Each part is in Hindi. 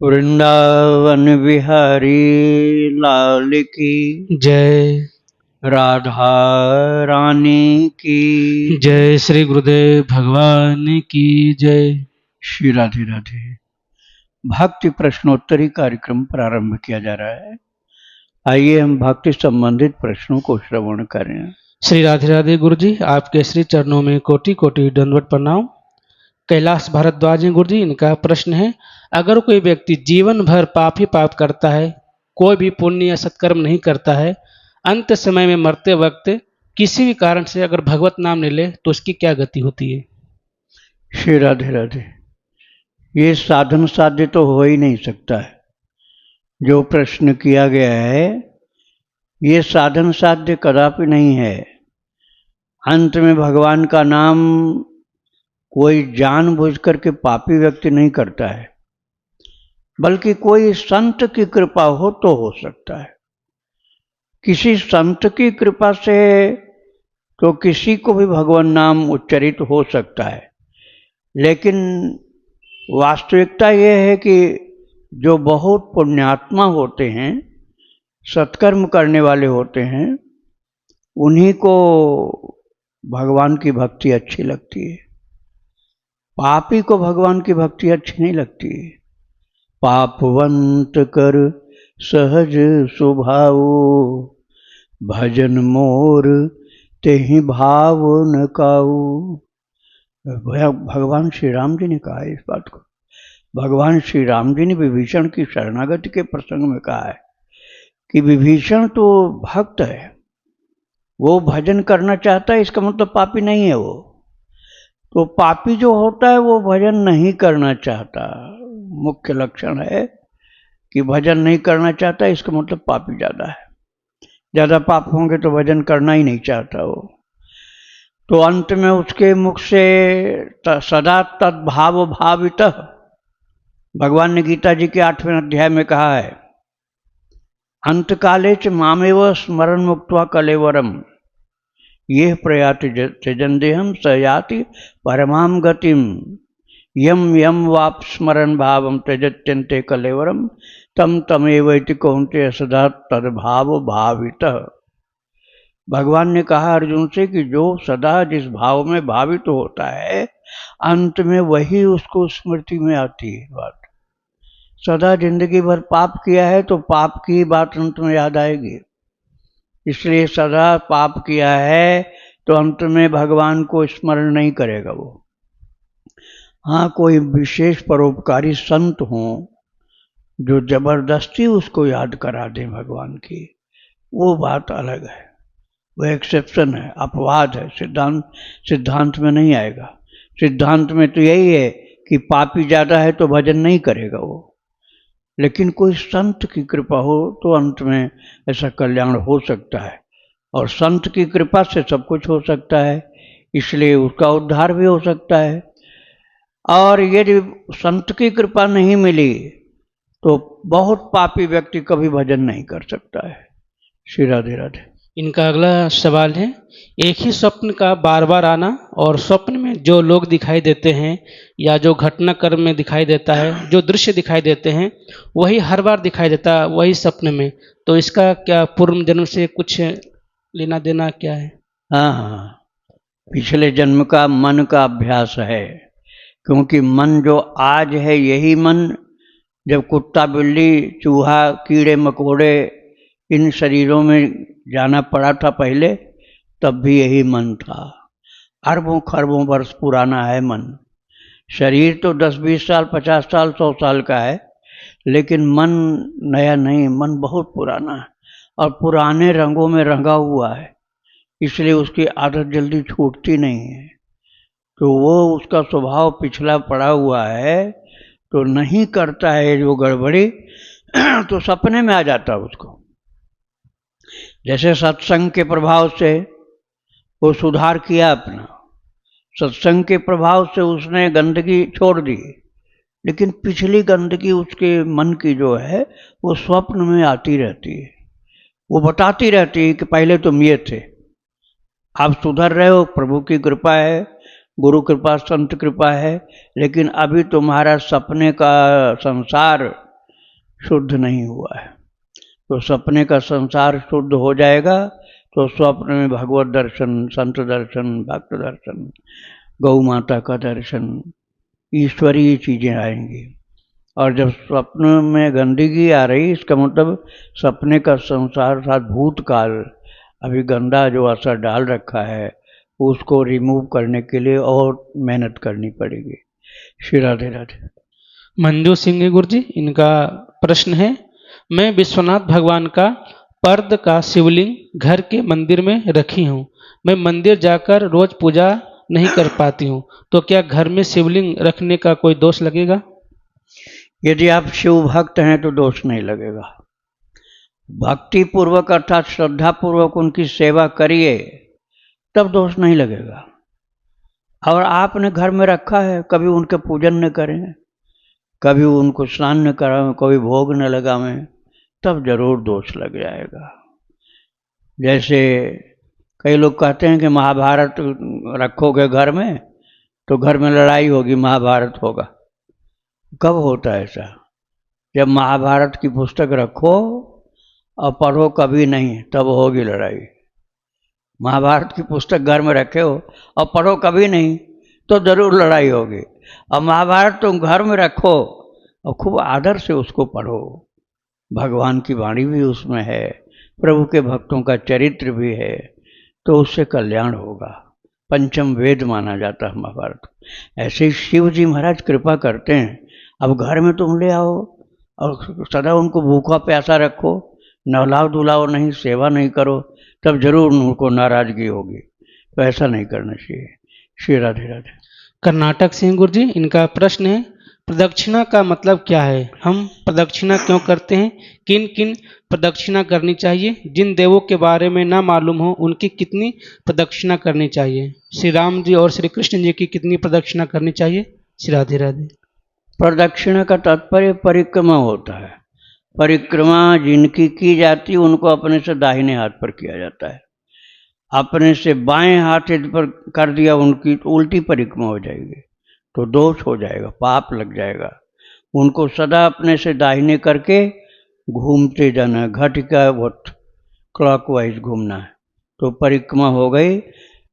वृंदावन बिहारी लाल की जय। राधा रानी की जय। श्री गुरुदेव भगवान की जय। श्री राधे राधे। भक्ति प्रश्नोत्तरी कार्यक्रम प्रारंभ किया जा रहा है। आइए हम भक्ति संबंधित प्रश्नों को श्रवण करें। श्री राधे राधे गुरु जी, आपके श्री चरणों में कोटि कोटि दंडवत प्रणाम। कैलाश भारद्वाज गुरु जी, इनका प्रश्न है, अगर कोई व्यक्ति जीवन भर पाप ही पाप करता है, कोई भी पुण्य या सत्कर्म नहीं करता है, अंत समय में मरते वक्त किसी भी कारण से अगर भगवत नाम ले ले तो उसकी क्या गति होती है? श्री राधे राधे। ये साधन साध्य तो हो ही नहीं सकता है। जो प्रश्न किया गया है ये साधन साध्य कदापि नहीं है। अंत में भगवान का नाम कोई जानबूझ करके पापी व्यक्ति नहीं करता है, बल्कि कोई संत की कृपा हो तो हो सकता है। किसी संत की कृपा से तो किसी को भी भगवान नाम उच्चरित हो सकता है, लेकिन वास्तविकता यह है कि जो बहुत पुण्यात्मा होते हैं, सत्कर्म करने वाले होते हैं, उन्हीं को भगवान की भक्ति अच्छी लगती है। पापी को भगवान की भक्ति अच्छी नहीं लगती। पापवंत कर सहज स्वभाव, भजन मोर तेहि भाव न काऊ। भगवान श्री राम जी ने कहा है इस बात को। भगवान श्री राम जी ने विभीषण की शरणागति के प्रसंग में कहा है कि विभीषण तो भक्त है, वो भजन करना चाहता है, इसका मतलब पापी नहीं है वो। तो पापी जो होता है वो भजन नहीं करना चाहता। मुख्य लक्षण है कि भजन नहीं करना चाहता, इसका मतलब पापी ज़्यादा है। ज़्यादा पाप होंगे तो भजन करना ही नहीं चाहता वो। तो अंत में उसके मुख से सदा तद्भाव भावितः, भगवान ने गीता जी के 8वें अध्याय में कहा है, अंतकाले च मामेव स्मरण मुक्त्वा कलेवरम ये प्रयाति त्यजन देहम स याति परमाम गतिम यम यम वाप स्मरण भावम त्यजत्यन्ते कलेवरम तम तमेवैति कौन्तेय सदा तद्भाव भावितः। भगवान ने कहा अर्जुन से कि जो सदा जिस भाव में भावित होता है, अंत में वही उसको स्मृति में आती है बात। सदा जिंदगी भर पाप किया है तो पाप की बात अंत में याद आएगी। इसलिए सदा पाप किया है तो अंत में भगवान को स्मरण नहीं करेगा वो। हाँ, कोई विशेष परोपकारी संत हो जो जबरदस्ती उसको याद करा दें भगवान की, वो बात अलग है, वो एक्सेप्शन है, अपवाद है। सिद्धांत में नहीं आएगा। सिद्धांत में तो यही है कि पापी ज़्यादा है तो भजन नहीं करेगा वो। लेकिन कोई संत की कृपा हो तो अंत में ऐसा कल्याण हो सकता है, और संत की कृपा से सब कुछ हो सकता है, इसलिए उसका उद्धार भी हो सकता है। और यदि संत की कृपा नहीं मिली तो बहुत पापी व्यक्ति कभी भजन नहीं कर सकता है। श्री राधे राधे। इनका अगला सवाल है, एक ही स्वप्न का बार बार आना और स्वप्न में जो लोग दिखाई देते हैं या जो घटनाक्रम में दिखाई देता है, जो दृश्य दिखाई देते हैं, वही हर बार दिखाई देता है वही स्वप्न में, तो इसका क्या पूर्व जन्म से कुछ लेना देना क्या है? हाँ, पिछले जन्म का मन का अभ्यास है। क्योंकि मन जो आज है यही मन जब कुत्ता बिल्ली चूहा कीड़े मकोड़े इन शरीरों में जाना पड़ा था पहले, तब भी यही मन था। अरबों खरबों वर्ष पुराना है मन। शरीर तो 10-20 साल 50 साल 100 साल का है, लेकिन मन नया नहीं, मन बहुत पुराना है और पुराने रंगों में रंगा हुआ है, इसलिए उसकी आदत जल्दी छूटती नहीं है। तो वो उसका स्वभाव पिछला पड़ा हुआ है, तो नहीं करता है जो गड़बड़ी तो सपने में आ जाता है उसको। जैसे सत्संग के प्रभाव से वो सुधार किया अपना, सत्संग के प्रभाव से उसने गंदगी छोड़ दी, लेकिन पिछली गंदगी उसके मन की जो है वो स्वप्न में आती रहती है। वो बताती रहती है कि पहले तुम ये थे, आप सुधर रहे हो, प्रभु की कृपा है, गुरु कृपा संत कृपा है, लेकिन अभी तुम्हारा सपने का संसार शुद्ध नहीं हुआ है। तो सपने का संसार शुद्ध हो जाएगा तो स्वप्न में भगवत दर्शन, संत दर्शन, भक्त दर्शन, गौ माता का दर्शन, ईश्वरीय चीज़ें आएंगी। और जब स्वप्न में गंदगी आ रही, इसका मतलब सपने का संसार साथ भूतकाल अभी गंदा जो असर डाल रखा है उसको रिमूव करने के लिए और मेहनत करनी पड़ेगी। श्री राधे राधे। मंजू सिंह गुरु जी, इनका प्रश्न है, मैं विश्वनाथ भगवान का पर्द का शिवलिंग घर के मंदिर में रखी हूँ। मैं मंदिर जाकर रोज पूजा नहीं कर पाती हूँ, तो क्या घर में शिवलिंग रखने का कोई दोष लगेगा? यदि आप शिव भक्त हैं तो दोष नहीं लगेगा। भक्ति पूर्वक अर्थात श्रद्धा पूर्वक उनकी सेवा करिए तब दोष नहीं लगेगा। और आपने घर में रखा है, कभी उनके पूजन न करें, कभी उनको स्नान न कराएं, कभी भोग न लगावें, तब जरूर दोष लग जाएगा। जैसे कई लोग कहते हैं कि महाभारत रखोगे घर में तो घर में लड़ाई होगी, महाभारत होगा। कब होता है ऐसा? जब महाभारत की पुस्तक रखो और पढ़ो कभी नहीं, तब होगी लड़ाई। महाभारत की पुस्तक घर में रखे हो और पढ़ो कभी नहीं तो जरूर लड़ाई होगी। और महाभारत तुम घर में रखो और खूब आदर से उसको पढ़ो, भगवान की वाणी भी उसमें है, प्रभु के भक्तों का चरित्र भी है, तो उससे कल्याण होगा। पंचम वेद माना जाता है महाभारत। ऐसे ही शिव जी महाराज कृपा करते हैं। अब घर में तुम ले आओ और सदा उनको भूखा प्यासा रखो, नहलाओ धुलाओ नहीं, सेवा नहीं करो, तब जरूर उनको नाराजगी होगी। तो ऐसा नहीं करना चाहिए। श्री राधे राधे। कर्नाटक सिंह गुरु जी, इनका प्रश्न है, प्रदक्षिणा का मतलब क्या है? हम प्रदक्षिणा क्यों करते हैं? किन किन प्रदक्षिणा करनी चाहिए? जिन देवों के बारे में ना मालूम हो उनकी कितनी प्रदक्षिणा करनी चाहिए? श्री राम जी और श्री कृष्ण जी की कितनी प्रदक्षिणा करनी चाहिए? श्री राधे राधे। प्रदक्षिणा का तात्पर्य परिक्रमा होता है। परिक्रमा जिनकी की जाती है उनको अपने से दाहिने हाथ पर किया जाता है। अपने से बाएं हाथ पर कर दिया उनकी तो उल्टी परिक्रमा हो जाएगी, तो दोष हो जाएगा, पाप लग जाएगा। उनको सदा अपने से दाहिने करके घूमते जाना, घटिका वत क्लॉकवाइज घूमना है, तो परिक्रमा हो गई।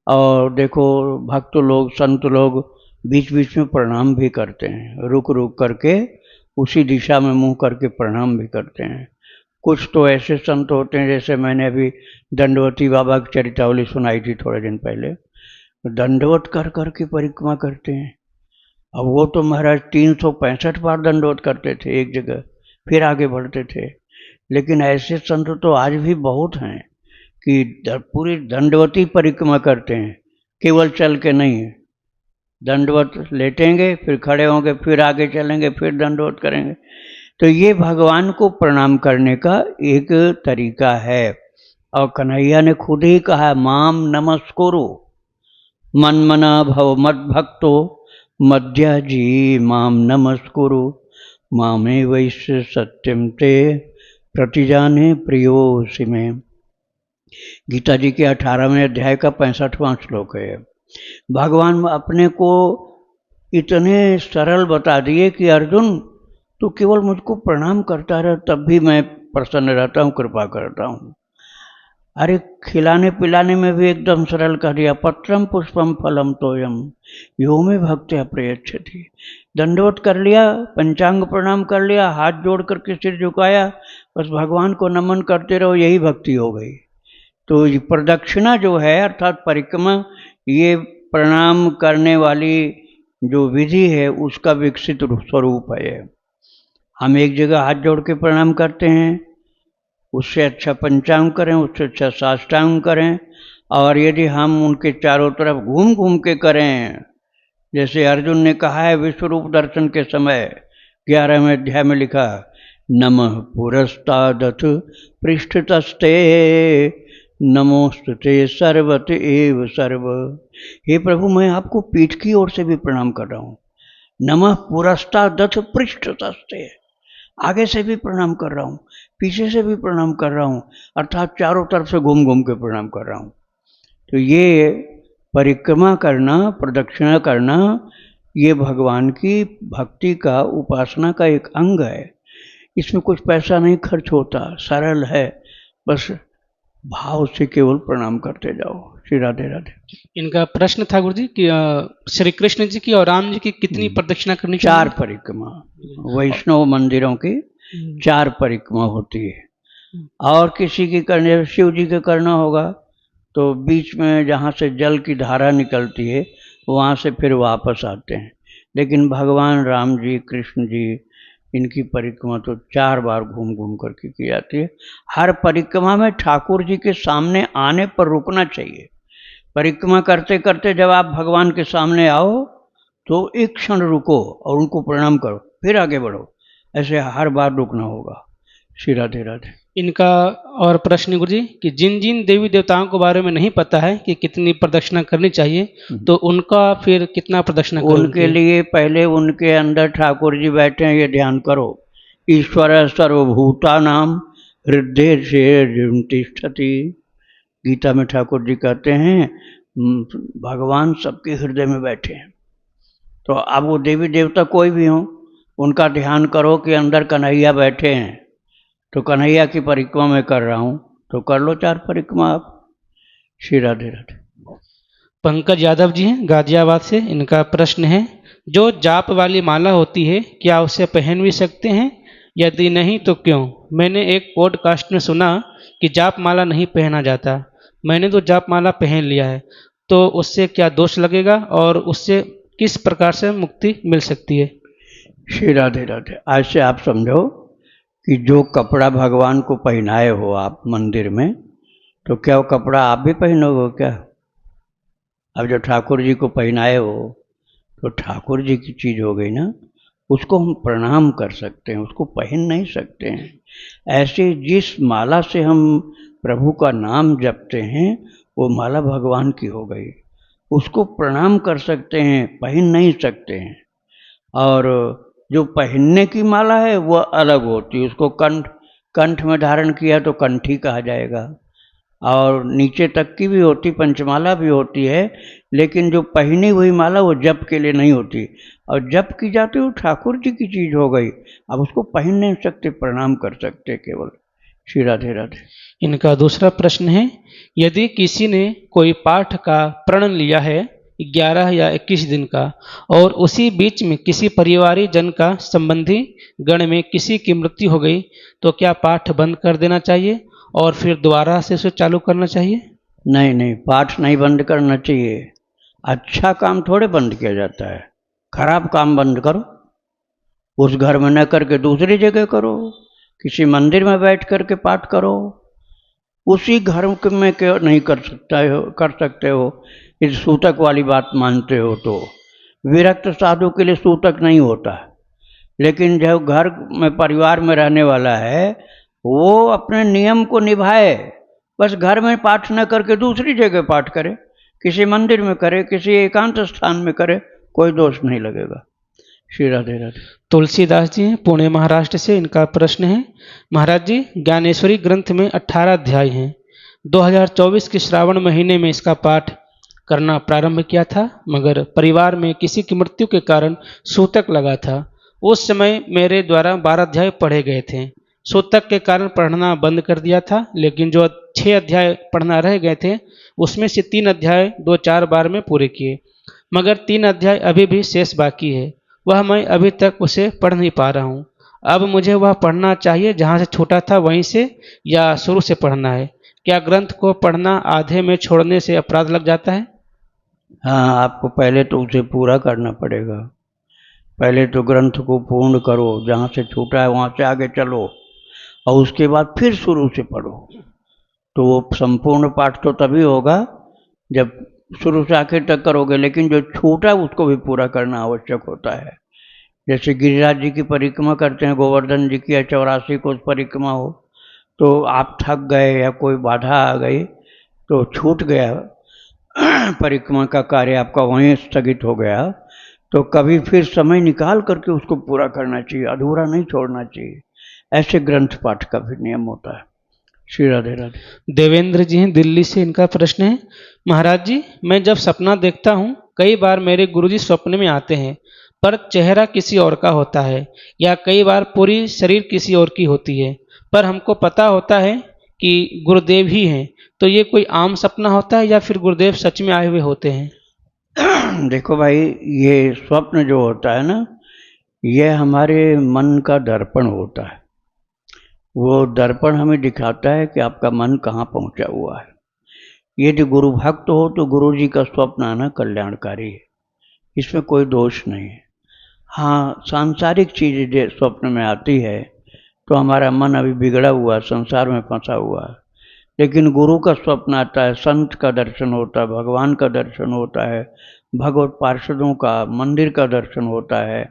और देखो भक्त लोग, संत लोग बीच बीच में प्रणाम भी करते हैं, रुक रुक करके उसी दिशा में मुंह करके प्रणाम भी करते हैं। कुछ तो ऐसे संत होते हैं, जैसे मैंने अभी दंडवती बाबा की चरितावली सुनाई थी थोड़े दिन पहले, दंडवत कर करके परिक्रमा करते हैं। अब वो तो महाराज 365 बार दंडवत करते थे एक जगह, फिर आगे बढ़ते थे। लेकिन ऐसे संत तो आज भी बहुत हैं कि पूरी दंडवती परिक्रमा करते हैं, केवल चल के नहीं। दंडवत लेटेंगे, फिर खड़े होंगे, फिर आगे चलेंगे, फिर दंडवत करेंगे। तो ये भगवान को प्रणाम करने का एक तरीका है। और कन्हैया ने खुद ही कहा, माम नमस्कुरु मन मना भव मद भक्तो मध्या जी माम नमस्कुरु मामे वैश्य सत्यम ते प्रतिजाने प्रियोसि में। गीता जी के 18वें अध्याय का 65वां श्लोक है। भगवान अपने को इतने सरल बता दिए कि अर्जुन तू केवल मुझको प्रणाम करता रह, तब भी मैं प्रसन्न रहता हूँ, कृपा करता हूँ। अरे खिलाने पिलाने में भी एकदम सरल कर दिया, पत्रम पुष्पम फलम तोयम यो में भक्त्या प्रयच्छति। दंडवत कर लिया, पंचांग प्रणाम कर लिया, हाथ जोड़ करके सिर झुकाया, बस भगवान को नमन करते रहो, यही भक्ति हो गई। तो ये प्रदक्षिणा जो है अर्थात परिक्रमा, ये प्रणाम करने वाली जो विधि है उसका विकसित स्वरूप है। हम एक जगह हाथ जोड़ के प्रणाम करते हैं, उससे अच्छा पंचांग करें, उससे अच्छा साष्टांग करें। और यदि हम उनके चारों तरफ घूम घूम के करें, जैसे अर्जुन ने कहा है विश्वरूप दर्शन के समय 11वें अध्याय में लिखा, नमः पुरस्तादथ पृष्ठतस्ते नमोस्तुते सर्वत एव सर्व। हे प्रभु, मैं आपको पीठ की ओर से भी प्रणाम कर रहा हूँ। नमः पुरस्तादथ पृष्ठतस्ते, आगे से भी प्रणाम कर रहा हूँ, पीछे से भी प्रणाम कर रहा हूँ, अर्थात चारों तरफ से घूम घूम के प्रणाम कर रहा हूँ। तो ये परिक्रमा करना, प्रदक्षिणा करना, ये भगवान की भक्ति का, उपासना का एक अंग है। इसमें कुछ पैसा नहीं खर्च होता, सरल है, बस भाव से केवल प्रणाम करते जाओ। श्री राधे राधे। इनका प्रश्न था गुरुजी कि श्री कृष्ण जी की और राम जी की कितनी प्रदक्षिणा करनी 4 चाहिए? परिक्रमा, वैष्णव मंदिरों की 4 परिक्रमा होती है। और किसी की करने, शिव जी के करना होगा तो बीच में जहाँ से जल की धारा निकलती है वहाँ से फिर वापस आते हैं। लेकिन भगवान राम जी, कृष्ण जी, इनकी परिक्रमा तो 4 बार घूम घूम करके की जाती है। हर परिक्रमा में ठाकुर जी के सामने आने पर रुकना चाहिए। परिक्रमा करते करते जब आप भगवान के सामने आओ तो एक क्षण रुको और उनको प्रणाम करो, फिर आगे बढ़ो। ऐसे हर बार रुकना होगा। श्री राधे राधे। इनका और प्रश्न गुरुजी कि जिन जिन देवी देवताओं के बारे में नहीं पता है कि कितनी प्रदक्षिणा करनी चाहिए, तो उनका फिर कितना प्रदक्षिणा करें? उनके लिए पहले उनके अंदर ठाकुर जी बैठे हैं, ये ध्यान करो। ईश्वर सर्वभूतानां हृदय से तिष्ठति। गीता में ठाकुर जी कहते हैं भगवान सबके हृदय में बैठे हैं। तो अब वो देवी देवता कोई भी हो, उनका ध्यान करो कि अंदर कन्हैया बैठे हैं। तो कन्हैया की परिक्रमा मैं कर रहा हूँ, तो कर लो 4 परिक्रमा आप। श्री राधे राधे। पंकज यादव जी हैं गाजियाबाद से। इनका प्रश्न है, जो जाप वाली माला होती है क्या उसे पहन भी सकते हैं? यदि नहीं तो क्यों? मैंने एक पॉडकास्ट में सुना कि जाप माला नहीं पहना जाता। मैंने तो जाप माला पहन लिया है, तो उससे क्या दोष लगेगा और उससे किस प्रकार से मुक्ति मिल सकती है? श्री राधे राधे। आज से आप समझो कि जो कपड़ा भगवान को पहनाए हो आप मंदिर में, तो क्या वो कपड़ा आप भी पहनोगे क्या? अब जो ठाकुर जी को पहनाए हो तो ठाकुर जी की चीज़ हो गई ना, उसको हम प्रणाम कर सकते हैं, उसको पहन नहीं सकते हैं। ऐसे जिस माला से हम प्रभु का नाम जपते हैं वो माला भगवान की हो गई, उसको प्रणाम कर सकते हैं, पहन नहीं सकते हैं। और जो पहनने की माला है वह अलग होती है, उसको कंठ में धारण किया तो कंठी कहा जाएगा, और नीचे तक की भी होती, पंचमाला भी होती है। लेकिन जो पहनी हुई माला वो जप के लिए नहीं होती, और जप की जाती वो ठाकुर जी की चीज़ हो गई। अब उसको पहन नहीं सकते, प्रणाम कर सकते केवल। श्री राधे राधे। इनका दूसरा प्रश्न है, यदि किसी ने कोई पाठ का प्रण लिया है 11 या 21 दिन का, और उसी बीच में किसी परिवारी जन का संबंधी गण में किसी की मृत्यु हो गई, तो क्या पाठ बंद कर देना चाहिए और फिर दोबारा से उसे चालू करना चाहिए? नहीं नहीं, पाठ नहीं बंद करना चाहिए। अच्छा काम थोड़े बंद किया जाता है, खराब काम बंद करो। उस घर में न करके दूसरी जगह करो, किसी मंदिर में बैठ करके पाठ करो। उसी घर में क्यों नहीं कर सकते हो? इस सूतक वाली बात मानते हो तो विरक्त साधु के लिए सूतक नहीं होता। लेकिन जो घर में परिवार में रहने वाला है वो अपने नियम को निभाए, बस घर में पाठ न करके दूसरी जगह पाठ करे, किसी मंदिर में करे, किसी एकांत स्थान में करे, कोई दोष नहीं लगेगा। श्री राधे राधे। तुलसीदास जी हैं पुणे महाराष्ट्र से। इनका प्रश्न है, महाराज जी ज्ञानेश्वरी ग्रंथ में 18 अध्याय हैं। 2024 के श्रावण महीने में इसका पाठ करना प्रारंभ किया था, मगर परिवार में किसी की मृत्यु के कारण सूतक लगा था। उस समय मेरे द्वारा 12 अध्याय पढ़े गए थे। सूतक के कारण पढ़ना बंद कर दिया था, लेकिन जो 6 अध्याय पढ़ना रह गए थे उसमें से 3 अध्याय 2-4 बार में पूरे किए, मगर 3 अध्याय अभी भी शेष बाकी है। वह मैं अभी तक उसे पढ़ नहीं पा रहा हूँ। अब मुझे वह पढ़ना चाहिए जहाँ से छूटा था वहीं से, या शुरू से पढ़ना है? क्या ग्रंथ को पढ़ना आधे में छोड़ने से अपराध लग जाता है? हाँ, आपको पहले तो उसे पूरा करना पड़ेगा। पहले तो ग्रंथ को पूर्ण करो, जहाँ से छूटा है वहाँ से आगे चलो, और उसके बाद फिर शुरू से पढ़ो। तो वो संपूर्ण पाठ तो तभी होगा जब शुरू से आखिर तक करोगे, लेकिन जो छूटा उसको भी पूरा करना आवश्यक होता है। जैसे गिरिराज जी की परिक्रमा करते हैं, गोवर्धन जी की या 84 कोस परिक्रमा हो, तो आप थक गए या कोई बाधा आ गई तो छूट गया परिक्रमा का कार्य, आपका वहीं स्थगित हो गया, तो कभी फिर समय निकाल करके उसको पूरा करना चाहिए, अधूरा नहीं छोड़ना चाहिए। ऐसे ग्रंथ पाठ का भी नियम होता है। श्री राधे राधे। देवेंद्र जी हैं दिल्ली से। इनका प्रश्न है, महाराज जी मैं जब सपना देखता हूँ, कई बार मेरे गुरुजी स्वप्न में आते हैं, पर चेहरा किसी और का होता है, या कई बार पूरी शरीर किसी और की होती है, पर हमको पता होता है कि गुरुदेव ही हैं। तो ये कोई आम सपना होता है या फिर गुरुदेव सच में आए हुए होते हैं? देखो भाई, ये स्वप्न जो होता है ना, ये हमारे मन का दर्पण होता है। वो दर्पण हमें दिखाता है कि आपका मन कहाँ पहुंचा हुआ है। यदि गुरु भक्त हो तो गुरु जी का स्वप्न आना कल्याणकारी है, इसमें कोई दोष नहीं है। हाँ, सांसारिक चीज़ें स्वप्न में आती है तो हमारा मन अभी बिगड़ा हुआ, संसार में फंसा हुआ है। लेकिन गुरु का स्वप्न आता है, संत का दर्शन होता है, भगवान का दर्शन होता है, भगवत पार्षदों का मंदिर का दर्शन होता है,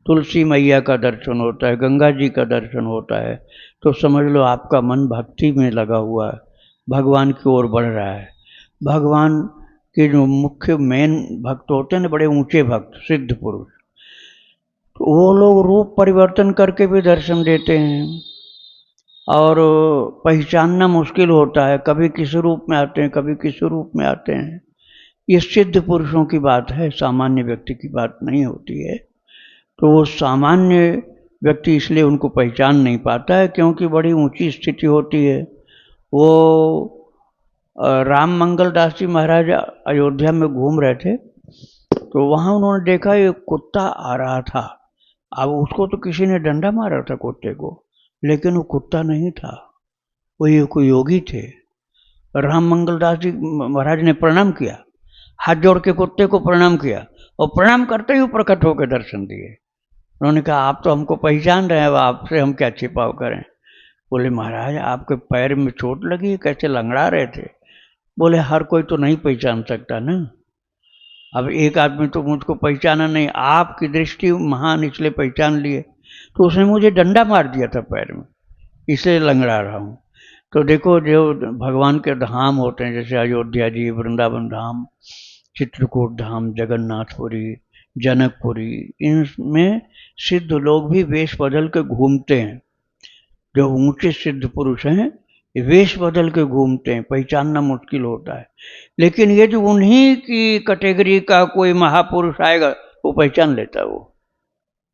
तुलसी मैया का दर्शन होता है, गंगा जी का दर्शन होता है, तो समझ लो आपका मन भक्ति में लगा हुआ है, भगवान की ओर बढ़ रहा है। भगवान के जो मुख्य मेन भक्त होते हैं ना, बड़े ऊंचे भक्त, सिद्ध पुरुष, तो वो लोग रूप परिवर्तन करके भी दर्शन देते हैं और पहचानना मुश्किल होता है, कभी किस रूप में आते हैं, कभी किस रूप में आते हैं। ये सिद्ध पुरुषों की बात है, सामान्य व्यक्ति की बात नहीं होती है। तो वो सामान्य व्यक्ति इसलिए उनको पहचान नहीं पाता है क्योंकि बड़ी ऊंची स्थिति होती है। वो राम मंगल दास जी महाराज अयोध्या में घूम रहे थे, तो वहाँ उन्होंने देखा एक कुत्ता आ रहा था। अब उसको तो किसी ने डंडा मारा था कुत्ते को, लेकिन वो कुत्ता नहीं था, वो ये कोई योगी थे। राम मंगल दास जी महाराज ने प्रणाम किया, हाथ जोड़ के कुत्ते को प्रणाम किया, और प्रणाम करते ही प्रकट होकर दर्शन दिए। उन्होंने कहा आप तो हमको पहचान रहे हैं, आपसे हम क्या छिपाव करें। बोले महाराज आपके पैर में चोट लगी, कैसे लंगड़ा रहे थे। बोले हर कोई तो नहीं पहचान सकता ना, अब एक आदमी तो मुझको पहचाना नहीं, आपकी दृष्टि महान इसलिए पहचान लिए, तो उसने मुझे डंडा मार दिया था पैर में, इसलिए लंगड़ा रहा हूँ। तो देखो जो भगवान के धाम होते हैं, जैसे अयोध्या जी, वृंदावन धाम, चित्रकूट धाम, जगन्नाथपुरी, जनकपुरी, इनमें सिद्ध लोग भी वेश बदल के घूमते हैं। जो ऊंचे सिद्ध पुरुष हैं वेश बदल के घूमते हैं, पहचानना मुश्किल होता है। लेकिन ये जो उन्हीं की कैटेगरी का कोई महापुरुष आएगा वो पहचान लेता है वो,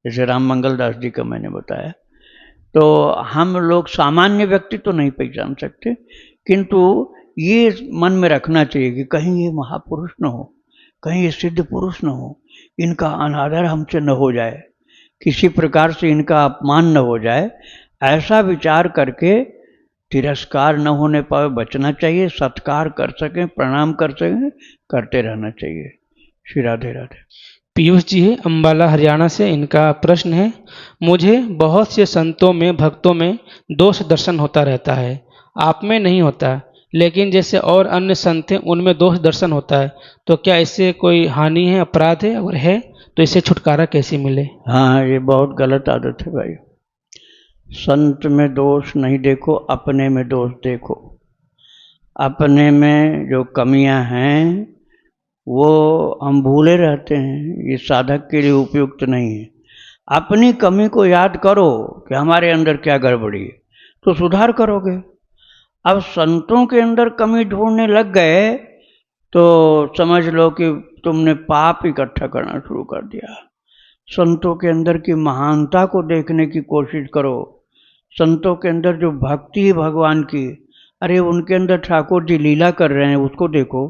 जैसे राम मंगल दास जी का मैंने बताया। तो हम लोग सामान्य व्यक्ति तो नहीं पहचान सकते, किंतु ये मन में रखना चाहिए कि कहीं ये महापुरुष न हो, कहीं ये सिद्ध पुरुष न हो, इनका अनादर हमसे न हो जाए, किसी प्रकार से इनका अपमान न हो जाए। ऐसा विचार करके तिरस्कार न होने पाए बचना चाहिए, सत्कार कर सकें, प्रणाम कर सकें, करते रहना चाहिए। श्री राधे राधे। पीयूष जी है अम्बाला हरियाणा से, इनका प्रश्न है, मुझे बहुत से संतों में, भक्तों में दोष दर्शन होता रहता है, आप में नहीं होता, लेकिन जैसे और अन्य संत हैं उनमें दोष दर्शन होता है, तो क्या इससे कोई हानि है, अपराध है, अगर है तो इससे छुटकारा कैसे मिले? हाँ, ये बहुत गलत आदत है भाई। संत में दोष नहीं देखो, अपने में दोष देखो। अपने में जो कमियां हैं वो हम भूले रहते हैं, ये साधक के लिए उपयुक्त नहीं है। अपनी कमी को याद करो कि हमारे अंदर क्या गड़बड़ी है, तो सुधार करोगे। अब संतों के अंदर कमी ढूंढने लग गए तो समझ लो कि तुमने पाप इकट्ठा करना शुरू कर दिया। संतों के अंदर की महानता को देखने की कोशिश करो। संतों के अंदर जो भक्ति है भगवान की, अरे उनके अंदर ठाकुर जी लीला कर रहे हैं, उसको देखो।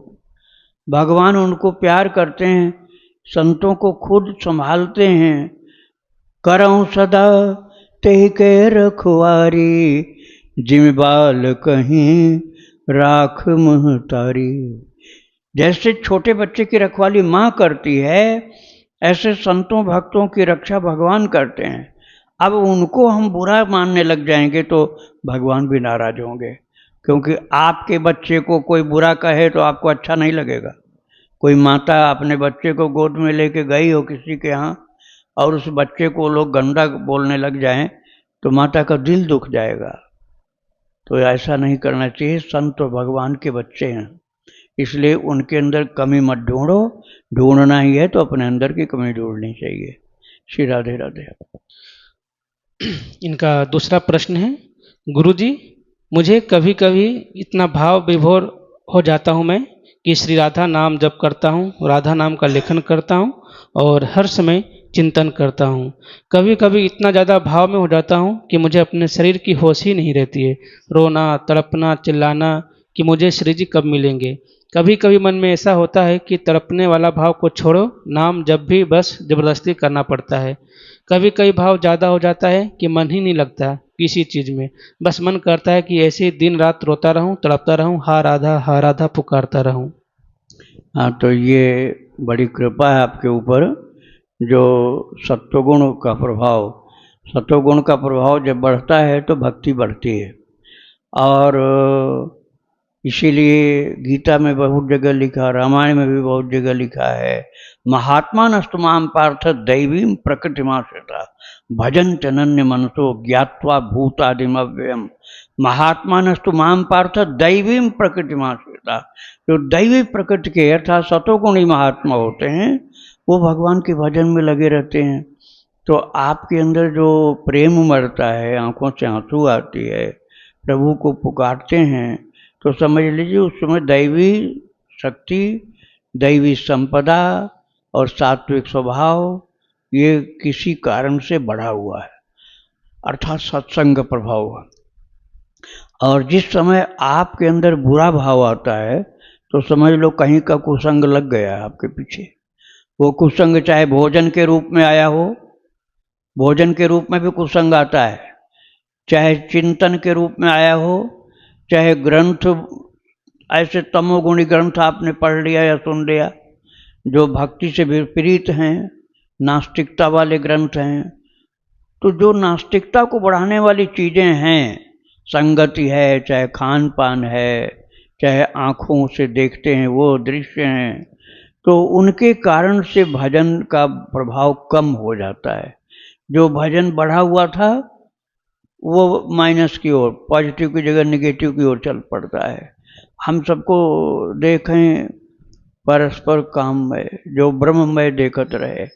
भगवान उनको प्यार करते हैं, संतों को खुद संभालते हैं। करऊं सदा तेहि के रखवारी, जिम बाल कहीं राख महतारी। जैसे छोटे बच्चे की रखवाली माँ करती है, ऐसे संतों भक्तों की रक्षा भगवान करते हैं। अब उनको हम बुरा मानने लग जाएंगे तो भगवान भी नाराज होंगे, क्योंकि आपके बच्चे को कोई बुरा कहे तो आपको अच्छा नहीं लगेगा। कोई माता अपने बच्चे को गोद में लेके गई हो किसी के यहाँ और उस बच्चे को लोग गंदा बोलने लग जाएं तो माता का दिल दुख जाएगा। तो ऐसा नहीं करना चाहिए। संत तो भगवान के बच्चे हैं, इसलिए उनके अंदर कमी मत ढूंढो। ढूंढना ही है तो अपने अंदर की कमी ढूंढनी चाहिए। श्री राधे राधे। इनका दूसरा प्रश्न है, गुरुजी मुझे कभी कभी इतना भाव विभोर हो जाता हूँ मैं कि श्री राधा नाम जप करता हूँ, राधा नाम का लेखन करता हूँ और हर समय चिंतन करता हूँ। कभी कभी इतना ज़्यादा भाव में हो जाता हूँ कि मुझे अपने शरीर की होश ही नहीं रहती है। रोना, तड़पना, चिल्लाना कि मुझे श्री जी कब मिलेंगे। कभी कभी मन में ऐसा होता है कि तड़पने वाला भाव को छोड़ो, नाम जब भी बस जबरदस्ती करना पड़ता है। कभी कभी भाव ज़्यादा हो जाता है कि मन ही नहीं लगता किसी चीज़ में। बस मन करता है कि ऐसे ही दिन रात रोता रहूं, तड़पता रहूं, हा राधा पुकारता रहूं। हाँ, तो ये बड़ी कृपा है आपके ऊपर, जो सत्वगुण का प्रभाव, सत्वगुण का प्रभाव जब बढ़ता है तो भक्ति बढ़ती है। और इसीलिए गीता में बहुत जगह लिखा, रामायण में भी बहुत जगह लिखा है, महात्मा नस्तुमाम पार्थ दैवीं प्रकृतिमाश्रिता भजन चनन्य मनसो ज्ञात्वा भूतादिम अव्ययम। महात्मा नस्तुमाम पार्थ दैवीं प्रकृतिमाश्रिता, जो दैवी प्रकृति के अर्थात सतोगुणी महात्मा होते हैं वो भगवान के भजन में लगे रहते हैं। तो आपके अंदर जो प्रेम मरता है, आंखों से आंसू आती है, प्रभु को पुकारते हैं, तो समझ लीजिए उस समय दैवी शक्ति, दैवी संपदा और सात्विक स्वभाव ये किसी कारण से बढ़ा हुआ है, अर्थात सत्संग प्रभाव हुआ। और जिस समय आपके अंदर बुरा भाव आता है तो समझ लो कहीं का कुसंग लग गया है आपके पीछे। वो कुसंग चाहे भोजन के रूप में आया हो, भोजन के रूप में भी कुसंग आता है, चाहे चिंतन के रूप में आया हो, चाहे ग्रंथ, ऐसे तमोगुणी ग्रंथ आपने पढ़ लिया या सुन लिया जो भक्ति से विपरीत हैं, नास्तिकता वाले ग्रंथ हैं। तो जो नास्तिकता को बढ़ाने वाली चीज़ें हैं, संगति है, चाहे खान पान है, चाहे आँखों से देखते हैं वो दृश्य हैं, तो उनके कारण से भजन का प्रभाव कम हो जाता है। जो भजन बढ़ा हुआ था वो माइनस की ओर, पॉजिटिव की जगह निगेटिव की ओर चल पड़ता है। हम सबको देखें परस्पर काममय, जो ब्रह्ममय देखत रहे,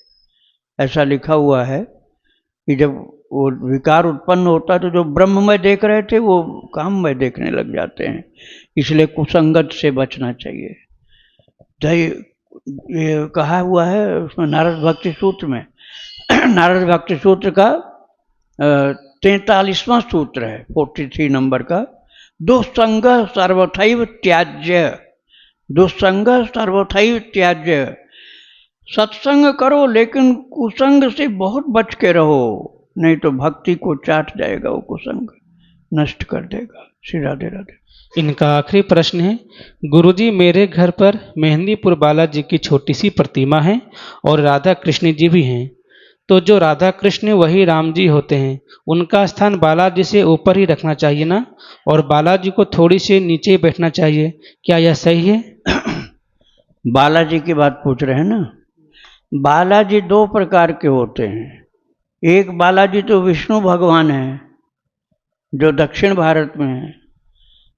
ऐसा लिखा हुआ है कि जब वो विकार उत्पन्न होता है तो जो ब्रह्ममय देख रहे थे वो काममय देखने लग जाते हैं। इसलिए कुसंगत से बचना चाहिए। ये कहा हुआ है उसमें नारद भक्ति सूत्र में नारद भक्ति सूत्र का 43वां सूत्र है, 43 नंबर का, दुस्संग सर्वथैव त्याज्य, दुस्संग सर्वथैव त्याज्य। सत्संग करो लेकिन कुसंग से बहुत बच के रहो, नहीं तो भक्ति को चाट जाएगा, वो कुसंग नष्ट कर देगा। श्री राधे राधे। इनका आखिरी प्रश्न है, गुरुजी मेरे घर पर मेहंदीपुर बालाजी की छोटी सी प्रतिमा है और राधा कृष्ण जी भी हैं, तो जो राधा कृष्ण वही राम जी होते हैं, उनका स्थान बालाजी से ऊपर ही रखना चाहिए ना, और बालाजी को थोड़ी सी नीचे ही बैठना चाहिए, क्या यह सही है? बालाजी की बात पूछ रहे हैं ना। बालाजी दो प्रकार के होते हैं। एक बालाजी तो विष्णु भगवान है जो दक्षिण भारत में है,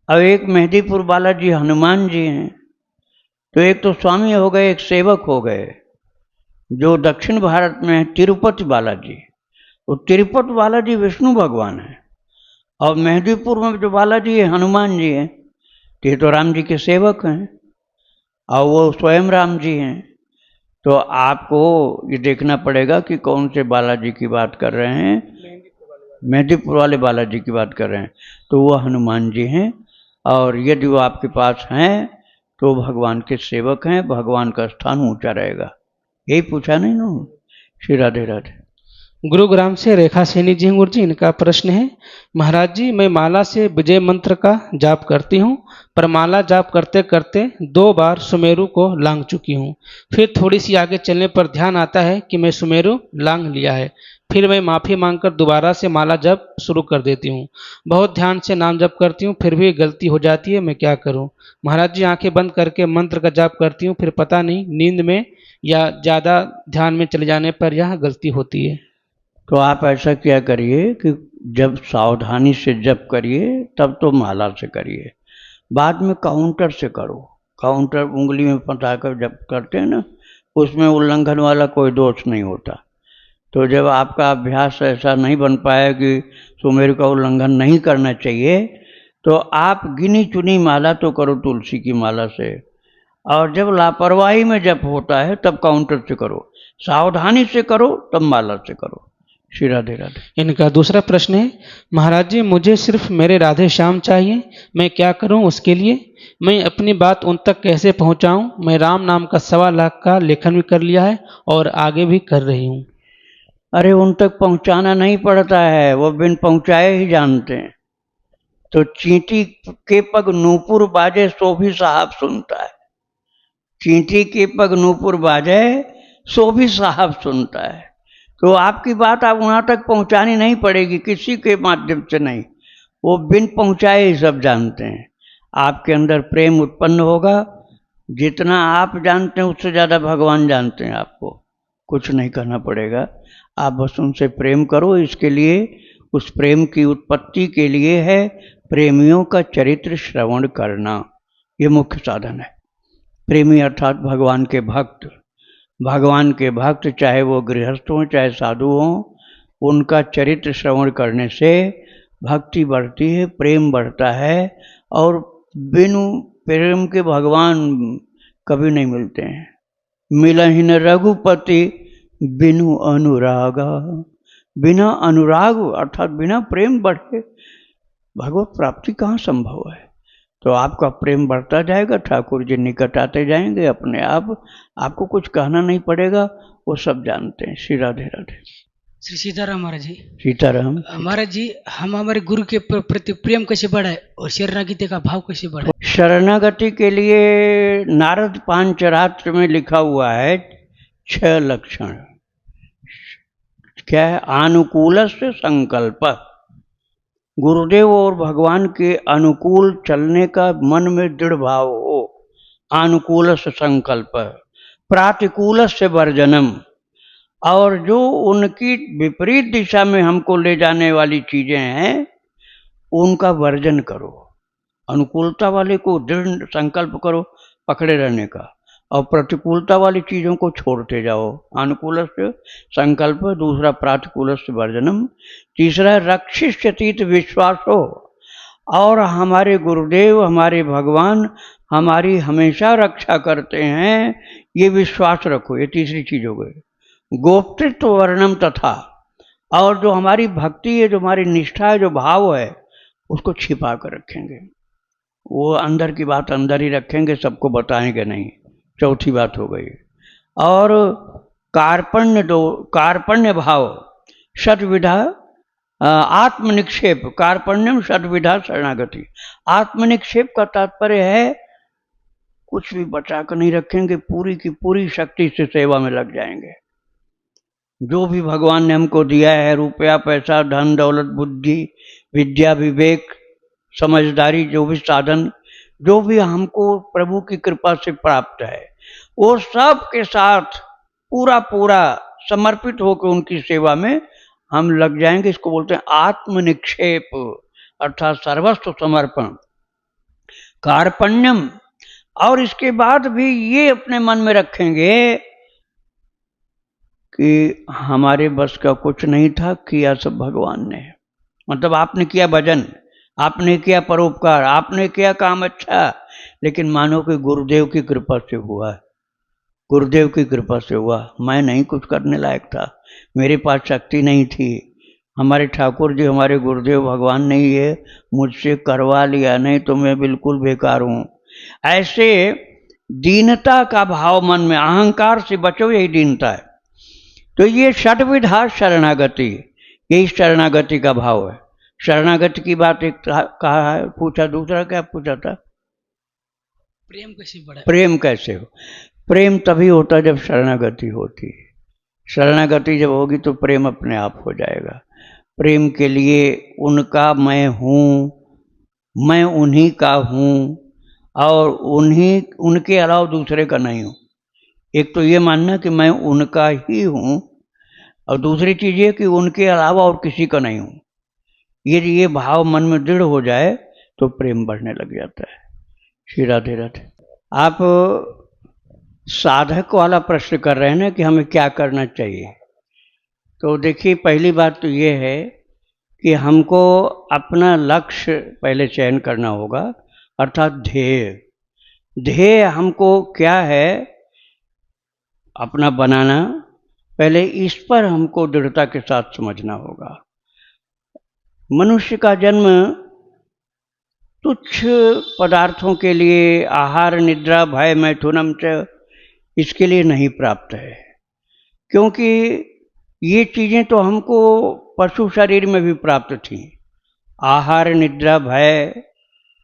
और एक मेहंदीपुर बालाजी हनुमान जी हैं। तो एक तो स्वामी हो गए, एक सेवक हो गए। जो दक्षिण भारत में है तिरुपति बालाजी, वो तिरुपति बालाजी विष्णु भगवान है, और मेहंदीपुर में जो बालाजी है हनुमान जी हैं। ये तो राम जी के सेवक हैं और वो स्वयं राम जी हैं। तो आपको ये देखना पड़ेगा कि कौन से बालाजी की बात कर रहे हैं। मेहंदीपुर वाले बालाजी की बात कर रहे हैं तो वो हनुमान जी हैं, और यदि वो आपके पास हैं तो भगवान के सेवक हैं, भगवान का स्थान ऊंचा रहेगा। यही पूछा नहीं ना। श्री राधे राधे। गुरुग्राम से रेखा सैनी जी गुरु जी, इनका प्रश्न है, महाराज जी मैं माला से विजय मंत्र का जाप करती हूँ, पर माला जाप करते करते 2 बार सुमेरु को लांग चुकी हूँ। फिर थोड़ी सी आगे चलने पर ध्यान आता है कि मैं सुमेरु लांग लिया है। फिर मैं माफ़ी मांगकर दोबारा से माला जप शुरू कर देती हूँ। बहुत ध्यान से नाम जप करती हूँ, फिर भी गलती हो जाती है, मैं क्या करूँ? महाराज जी आंखें बंद करके मंत्र का जाप करती हूँ, फिर पता नहीं नींद में या ज़्यादा ध्यान में चले जाने पर यह गलती होती है। तो आप ऐसा क्या करिए कि जब सावधानी से जप करिए तब तो माला से करिए, बाद में काउंटर से करो। काउंटर उंगली में फंसाकर जप करते हैं ना, उसमें उल्लंघन वाला कोई दोष नहीं होता। तो जब आपका अभ्यास ऐसा नहीं बन पाया कि सुमेरु का उल्लंघन नहीं करना चाहिए, तो आप गिनी चुनी माला तो करो तुलसी की माला से, और जब लापरवाही में जप होता है तब काउंटर से करो। सावधानी से करो तब माला से करो। श्री राधे राधे। इनका दूसरा प्रश्न है, महाराज जी मुझे सिर्फ मेरे राधे श्याम चाहिए, मैं क्या करूं उसके लिए? मैं अपनी बात उन तक कैसे पहुंचाऊं? मैं राम नाम का 1.25 लाख का लेखन भी कर लिया है और आगे भी कर रही हूं। अरे उन तक पहुंचाना नहीं पड़ता है, वो बिन पहुंचाए ही जानते हैं। तो चींटी के पग नूपुर बाजे सो भी साहब सुनता है। चींटी के पग नूपुर बाजे सो भी साहब सुनता है। तो आपकी बात आप वहां तक पहुंचानी नहीं पड़ेगी, किसी के माध्यम से नहीं, वो बिन पहुंचाए ही सब जानते हैं। आपके अंदर प्रेम उत्पन्न होगा, जितना आप जानते हैं उससे ज़्यादा भगवान जानते हैं आपको। कुछ नहीं करना पड़ेगा, आप बस उनसे प्रेम करो। इसके लिए, उस प्रेम की उत्पत्ति के लिए है प्रेमियों का चरित्र श्रवण करना, ये मुख्य साधन है। प्रेमी अर्थात भगवान के भक्त। भगवान के भक्त चाहे वो गृहस्थ हों चाहे साधु हों, उनका चरित्र श्रवण करने से भक्ति बढ़ती है, प्रेम बढ़ता है। और बिनु प्रेम के भगवान कभी नहीं मिलते हैं। मिलहिन रघुपति बिनु अनुरागा। बिना अनुराग अर्थात बिना प्रेम बढ़े भगवत प्राप्ति कहाँ संभव है? तो आपका प्रेम बढ़ता जाएगा, ठाकुर जी निकट आते जाएंगे अपने आप। आपको कुछ कहना नहीं पड़ेगा, वो सब जानते हैं। श्री राधे राधे। श्री सीताराम महाराज जी। सीताराम। महाराज जी, हम हमारे गुरु के प्रति प्रेम कैसे बढ़ाए और शरणागति का भाव कैसे बढ़ाए? शरणागति के लिए नारद पांचरात्र में लिखा हुआ है 6 लक्षण। क्या है? अनुकूल से संकल्प। गुरुदेव और भगवान के अनुकूल चलने का मन में दृढ़ भाव हो, अनुकूल से संकल्प। प्रातिकूल से वर्जनम, और जो उनकी विपरीत दिशा में हमको ले जाने वाली चीजें हैं उनका वर्जन करो। अनुकूलता वाले को दृढ़ संकल्प करो पकड़े रहने का, और प्रतिकूलता वाली चीज़ों को छोड़ते जाओ। अनुकूल से संकल्प, दूसरा प्रातिकूल से वर्जनम, तीसरा रक्षिष्यतीत विश्वास हो। और हमारे गुरुदेव हमारे भगवान हमारी हमेशा रक्षा करते हैं, ये विश्वास रखो। ये तीसरी चीज हो गई। गोप्तृत्व वर्णम तथा, और जो हमारी भक्ति है, जो हमारी निष्ठा है, जो भाव है, उसको छिपा कर रखेंगे। वो अंदर की बात अंदर ही रखेंगे, सबको बताएंगे नहीं। चौथी बात हो गई। और कार्पण्य भाव, षड्विधा आत्मनिक्षेप। कार्पण्यम षड्विधा शरणागति। आत्मनिक्षेप का तात्पर्य है कुछ भी बचा कर नहीं रखेंगे, पूरी की पूरी शक्ति से सेवा में लग जाएंगे। जो भी भगवान ने हमको दिया है, रुपया पैसा धन दौलत बुद्धि विद्या विवेक समझदारी, जो भी साधन जो भी हमको प्रभु की कृपा से प्राप्त है, वो सब के साथ पूरा पूरा समर्पित होकर उनकी सेवा में हम लग जाएंगे। इसको बोलते हैं आत्मनिक्षेप, अर्थात सर्वस्व समर्पण। कार्पण्यम, और इसके बाद भी ये अपने मन में रखेंगे कि हमारे बस का कुछ नहीं था, किया सब भगवान ने। मतलब आपने किया भजन, आपने किया परोपकार, आपने किया काम अच्छा, लेकिन मानो कि गुरुदेव की कृपा से हुआ। गुरुदेव की कृपा से हुआ। मैं नहीं कुछ करने लायक था, मेरे पास शक्ति नहीं थी। हमारे ठाकुर जी हमारे गुरुदेव भगवान ने ये मुझसे करवा लिया, नहीं तो मैं बिल्कुल बेकार हूँ। ऐसे दीनता का भाव मन में, अहंकार से बचो, यही दीनता है। तो ये षड्विधा शरणागति, यही शरणागति का भाव है। शरणागति की बात एक कहा है, पूछा, दूसरा क्या पूछा था? प्रेम कैसे बढ़े? प्रेम कैसे हो? प्रेम तभी होता जब शरणागति होती। शरणागति जब होगी तो प्रेम अपने आप हो जाएगा। प्रेम के लिए उनका मैं हूँ, मैं उन्हीं का हूँ, और उनके अलावा दूसरे का नहीं हूँ। एक तो ये मानना कि मैं उनका ही हूँ, और दूसरी चीज़ ये कि उनके अलावा और किसी का नहीं हूँ। ये भाव मन में दृढ़ हो जाए तो प्रेम बढ़ने लग जाता है। श्री राधे राधे। आप साधक वाला प्रश्न कर रहे हैं ना कि हमें क्या करना चाहिए। तो देखिए, पहली बात तो ये है कि हमको अपना लक्ष्य पहले चयन करना होगा, अर्थात ध्येय हमको क्या है अपना बनाना, पहले इस पर हमको दृढ़ता के साथ समझना होगा। मनुष्य का जन्म तुच्छ पदार्थों के लिए, आहार निद्रा भय मैथुनम च, इसके लिए नहीं प्राप्त है, क्योंकि ये चीज़ें तो हमको पशु शरीर में भी प्राप्त थीं। आहार निद्रा भय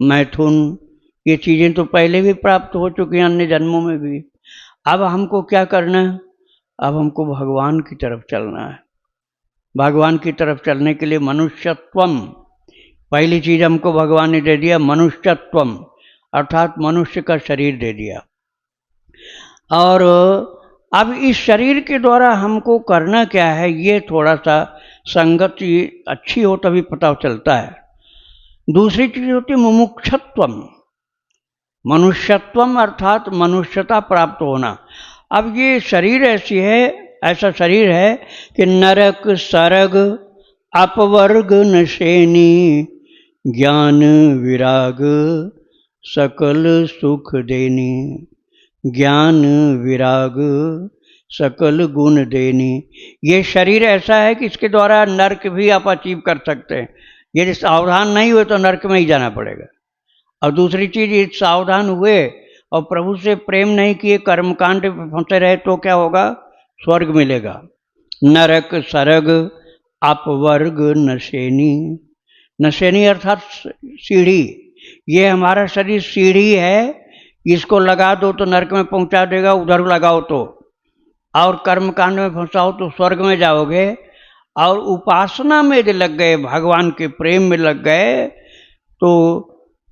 मैथुन, ये चीज़ें तो पहले भी प्राप्त हो चुकी हैं अन्य जन्मों में भी। अब हमको क्या करना है? अब हमको भगवान की तरफ चलना है। भगवान की तरफ चलने के लिए मनुष्यत्वम, पहली चीज़ हमको भगवान ने दे दिया, मनुष्यत्वम, अर्थात मनुष्य का शरीर दे दिया। और अब इस शरीर के द्वारा हमको करना क्या है, ये थोड़ा सा संगति अच्छी हो तभी पता चलता है। दूसरी चीज़ होती है मुमुक्षत्वम, मनुष्यत्वम अर्थात मनुष्यता प्राप्त होना। अब ये शरीर ऐसा शरीर है कि नरक सरग अपवर्ग नशेनी ज्ञान विराग सकल सुख देनी, ज्ञान विराग सकल गुण देनी। ये शरीर ऐसा है कि इसके द्वारा नरक भी आप अचीव कर सकते हैं। यदि सावधान नहीं हुए तो नरक में ही जाना पड़ेगा। और दूसरी चीज़, ये सावधान हुए और प्रभु से प्रेम नहीं किए, कर्मकांड में फंसे रहे तो क्या होगा? स्वर्ग मिलेगा। नरक सरग अपवर्ग नशेनी, नशेनी अर्थात सीढ़ी। ये हमारा शरीर सीढ़ी है, इसको लगा दो तो नरक में पहुंचा देगा, उधर लगाओ तो, और कर्मकांड में फंसाओ तो स्वर्ग में जाओगे। और उपासना में यदि लग गए, भगवान के प्रेम में लग गए तो